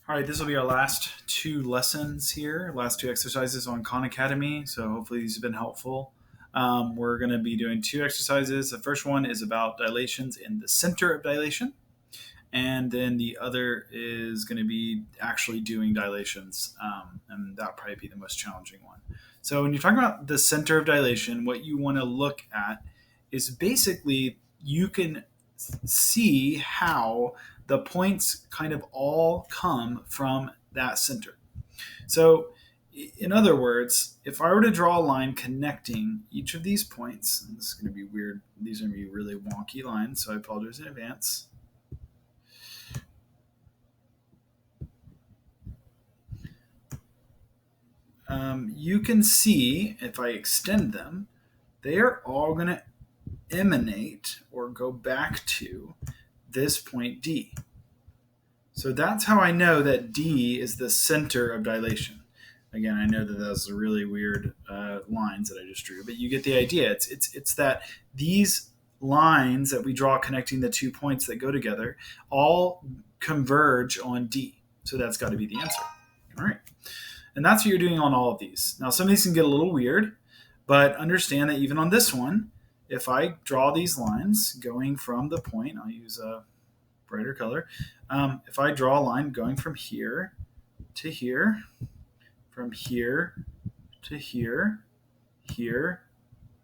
All right, this will be our last two lessons here, last two exercises on Khan Academy. So hopefully these have been helpful. We're going to be doing two exercises. The first one is about dilations in the center of dilation. And then the other is going to be actually doing dilations. And that'll probably be the most challenging one. So when you're talking about the center of dilation, what you want to look at is basically you can see how the points kind of all come from that center. So, in other words, if I were to draw a line connecting each of these points, and this is going to be weird, these are going to be really wonky lines, so I apologize in advance. You can see if I extend them, they are all going to emanate or go back to this point D. So that's how I know that D is the center of dilation. Again, I know that those are really weird lines that I just drew, but you get the idea. It's that these lines that we draw connecting the 2 points that go together all converge on D. So that's got to be the answer. All right. And that's what you're doing on all of these. Now, some of these can get a little weird, but understand that even on this one, if I draw these lines going from the point, I'll use a brighter color. If I draw a line going from here to here, from here to here, here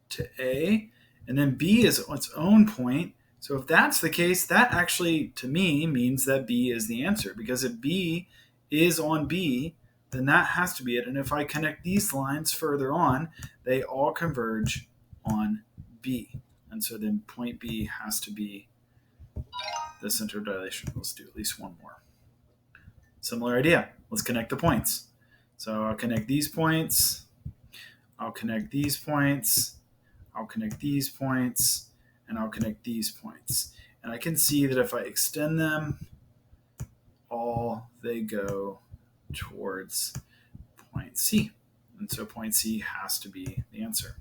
to A, and then B is its own point. So if that's the case, that actually, to me, means that B is the answer. Because if B is on B, then that has to be it. And if I connect these lines further on, they all converge on B. And so then point B has to be the center of dilation. Let's do at least one more. Similar idea. Let's connect the points. So I'll connect these points. I'll connect these points. I'll connect these points. And I'll connect these points. And I can see that if I extend them, all they go towards point C. And so point C has to be the answer.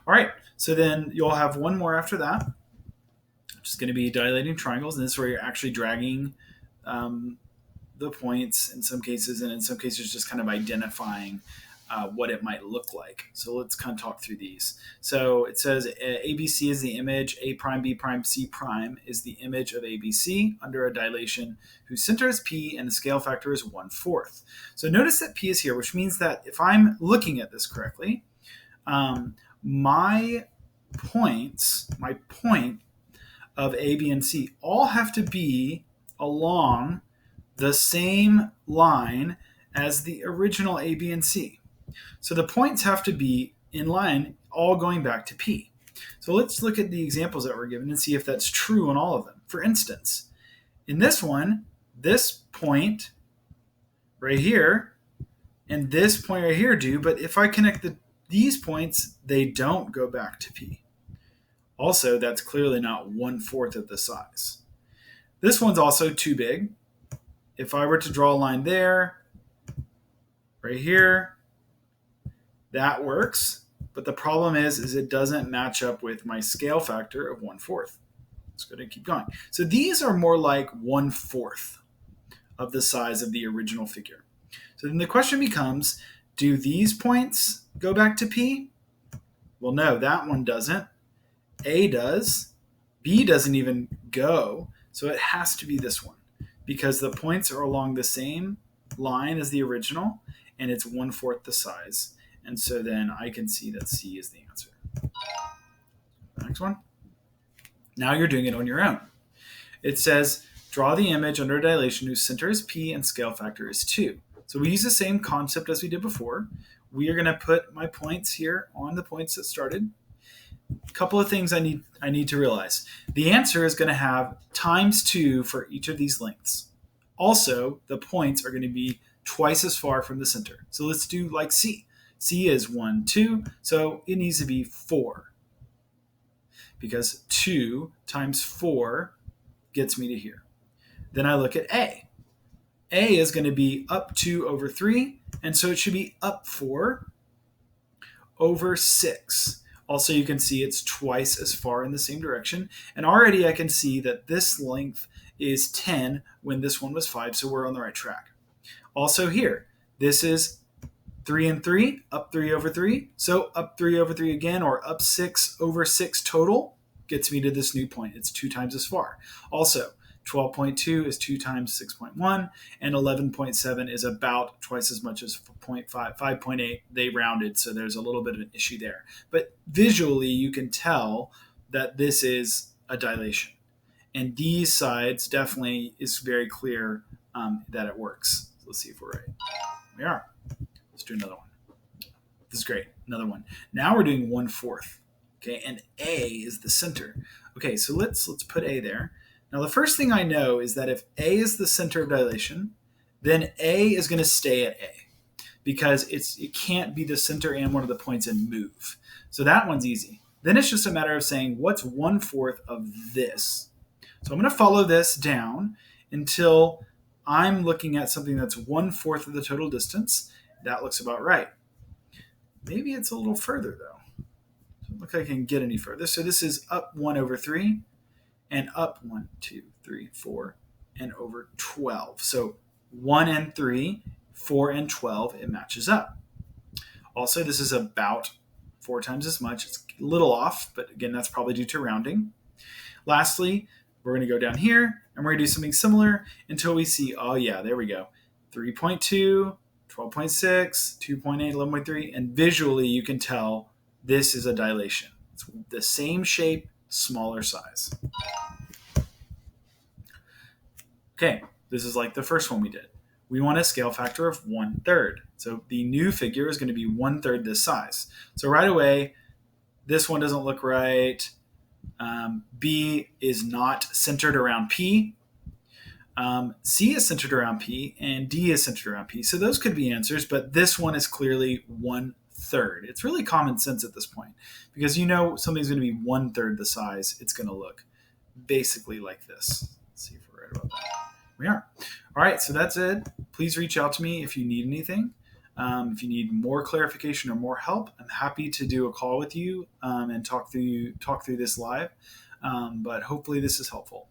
All right. So then you'll have one more after that, which is going to be dilating triangles. And this is where you're actually dragging the points in some cases, and in some cases just kind of identifying what it might look like. So let's kind of talk through these. So it says ABC is the image, A prime, B prime, C prime is the image of ABC under a dilation whose center is P and the scale factor is 1/4. So notice that P is here, which means that if I'm looking at this correctly, my point of A, B, and C all have to be along the same line as the original A, B, and C. So the points have to be in line, all going back to P. So let's look at the examples that were given and see if that's true on all of them. For instance, in this one, this point right here and this point right here do, but if I connect these points, they don't go back to P. Also, that's clearly not 1/4 of the size. This one's also too big. If I were to draw a line there, right here, that works. But the problem is it doesn't match up with my scale factor of 1/4. Let's go ahead and keep going. So these are more like 1/4 of the size of the original figure. So then the question becomes, do these points go back to P? Well, no, that one doesn't. A does. B doesn't even go. So it has to be this one because the points are along the same line as the original and it's 1/4 the size. And so then I can see that C is the answer. The next one. Now you're doing it on your own. It says, draw the image under a dilation whose center is P and scale factor is 2. So we use the same concept as we did before. We are going to put my points here on the points that started. A couple of things I need to realize. The answer is going to have ×2 for each of these lengths. Also, the points are going to be twice as far from the center. So let's do like C. C is 1, 2, so it needs to be 4. Because 2 times 4 gets me to here. Then I look at A. A is going to be up 2 over 3, and so it should be up 4 over 6. Also, you can see it's twice as far in the same direction. And already I can see that this length is 10 when this one was 5, so we're on the right track. Also here, this is 3 and 3, up 3 over 3. So up 3 over 3 again, or up 6 over 6 total, gets me to this new point. It's 2 times as far. Also, 12.2 is 2 times 6.1, and 11.7 is about twice as much as 0.5, 5.8. They rounded, so there's a little bit of an issue there. But visually, you can tell that this is a dilation. And these sides definitely is very clear that it works. So let's see if we're right. We are. Let's do another one. This is great. Another one. Now we're doing 1/4. Okay, and A is the center. Okay, so let's put A there. Now the first thing I know is that if A is the center of dilation, then A is going to stay at A because it can't be the center and one of the points and move. So that one's easy. Then it's just a matter of saying what's 1/4 of this. So I'm going to follow this down until I'm looking at something that's 1/4 of the total distance. That looks about right. Maybe it's a little further though. Doesn't look like I can get any further. So this is up 1 over 3 and up 1, 2, 3, 4 and over 12. So 1 and 3, 4 and 12, it matches up. Also, this is about 4 times as much. It's a little off, but again, that's probably due to rounding. Lastly, we're going to go down here and we're going to do something similar until we see, oh yeah, there we go. 3.2, 12.6, 2.8, 11.3, and visually you can tell this is a dilation. It's the same shape, smaller size. Okay, this is like the first one we did. We want a scale factor of 1/3. So the new figure is going to be 1/3 this size. So right away, this one doesn't look right. B is not centered around P. C is centered around P, and D is centered around P. So those could be answers, but this one is clearly 1/3. It's really common sense at this point because you know something's going to be 1/3 the size. It's going to look basically like this. Let's see if we're right about that. We are. All right, so that's it. Please reach out to me if you need anything. If you need more clarification or more help, I'm happy to do a call with you and talk through this live. But hopefully this is helpful.